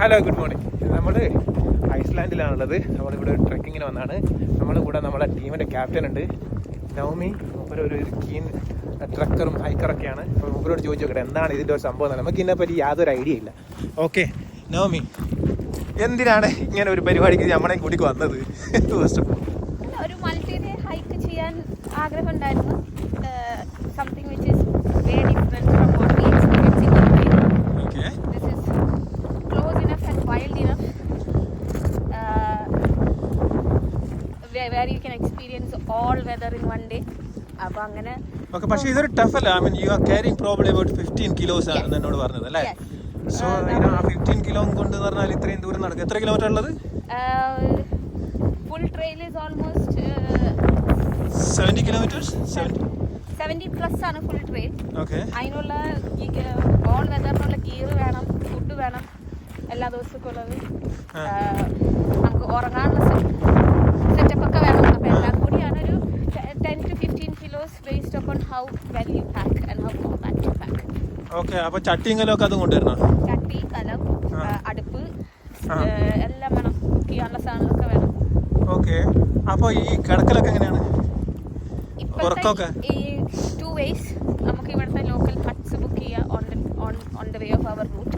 Hello, good morning. നമ്മൾ ഐസ്ലാൻഡിലാണുള്ളത്. നമ്മളിവിടെ ട്രെക്കിങ്ങിന് വന്നതാണ്. നമ്മുടെ കൂടെ നമ്മളെ ടീമിൻ്റെ ക്യാപ്റ്റൻ ഉണ്ട്, നവമി. മൂപ്പരൊരു കീൻ ട്രക്കറും ഹൈക്കറൊക്കെയാണ്. അപ്പോൾ മൂപ്പരോട് ചോദിച്ചു നോക്കട്ടെ എന്താണ് ഇതിൻ്റെ ഒരു സംഭവം. നമുക്ക് ഇതിനെപ്പറ്റി യാതൊരു ഐഡിയ ഇല്ല. ഓക്കെ നവമി, എന്തിനാണ് ഇങ്ങനെ ഒരു പരിപാടിക്ക് നമ്മളെ കൂട്ടിക്ക് വന്നത്? ഫസ്റ്റ് ഓഫ് ഓൾ ഒരു മൾട്ടി ഡേ ഹൈക്ക് ചെയ്യാൻ ആഗ്രഹം ഉണ്ടായിരുന്നു. Something which is very different from what we experience in UK. Okay, this is close enough and wild enough where you can experience all weather in one day. അപ്പോൾ അങ്ങനെ okay. പക്ഷേ ഇതൊരു tough അല്ല. I mean you are carrying probably about 15 kilos ആണ് എന്നോട് പറഞ്ഞത് അല്ലേ? So ആ 15 കിലോ കൊണ്ട് പറഞ്ഞാൽ ഇത്രയും ദൂരം നടക്കുക. എത്ര കിലോമീറ്റർ ഉള്ളത്? Full trail is almost 70 kilometres. 70 plus ആണ് ഫുൾ ട്രെയിൽ. ഓക്കെ. അതിനുള്ള ഓൾ വെതറിനുള്ള ഗിയർ വേണം, ഫുഡ് വേണം, എല്ലാ ദിവസവും ഉള്ളത്. നമുക്ക് ഉറങ്ങാനുള്ള സെറ്റപ്പ് ഒക്കെ വേണം. അപ്പോൾ എല്ലാം കൂടിയാണ് ഒരു 10 to 15 kilos based upon how well you pack and how compact you pack. Okay. അപ്പോൾ ചട്ടിയും കലമൊക്കെ അതും കൊണ്ടുവരണോ? ചട്ടി, കലം, അടുപ്പ് എല്ലാം വേണം. കുക്ക് ചെയ്യാനുള്ള സാധനങ്ങളൊക്കെ വേണം. ഓക്കെ. അപ്പോൾ ഈ കിടക്കലൊക്കെ എങ്ങനെയാണ്? ഇപ്പോഴത്തെ ഈ 2 ways നമുക്ക് ഇവിടുത്തെ ലോക്കൽ ഹട്ട്സ് ബുക്ക് ചെയ്യുക on the way of our route.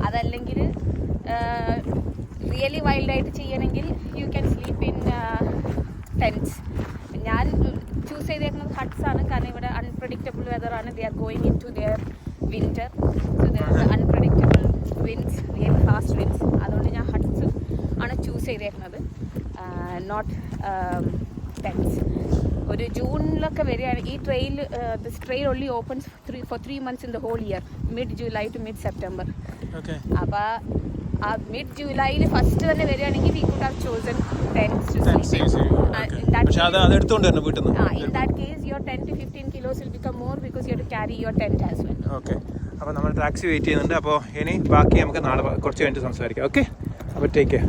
അതല്ലെങ്കിൽ റിയലി വൈൽഡായിട്ട് ചെയ്യണമെങ്കിൽ you can sleep in tents. ഞാൻ ചൂസ് ചെയ്തേക്കുന്നത് ഹട്ട്സ് ആണ്. കാരണം ഇവിടെ അൺപ്രഡിക്റ്റബിൾ വെതറാണ്. They are going into their winter. So there are unpredictable winds, really fast winds. അതുകൊണ്ട് ഞാൻ ഹട്ട്സ് ആണ് ചൂസ് ചെയ്തേക്കുന്നത്, നോട്ട് ടെൻറ്റ്സ്. ഒരു ജൂണിലൊക്കെ വരികയാണ് ഈ trail. This trail only opens for 3 months in the whole year, mid July to mid September. Okay. അപ്പോൾ ആ മിഡ് ജൂലൈയിൽ ഫസ്റ്റ് തന്നെ വരികയാണെങ്കിൽ we could have chosen tents to sleep in. പക്ഷേ അത് എടുത്തുകൊണ്ട് വരണം വീട്ടിൽ നിന്ന്. In that case your 10 to 15 kilos will become more because you have to carry your tent as well. Okay. അപ്പോൾ നമ്മൾ ടാക്സി വെയിറ്റ് ചെയ്യുന്നുണ്ട്. അപ്പോൾ ഇനി ബാക്കി നമുക്ക് നാളെ കുറച്ച് കഴിഞ്ഞിട്ട് സംസാരിക്കാം. ഓക്കെ. അപ്പോൾ ടേക്ക് കെയർ.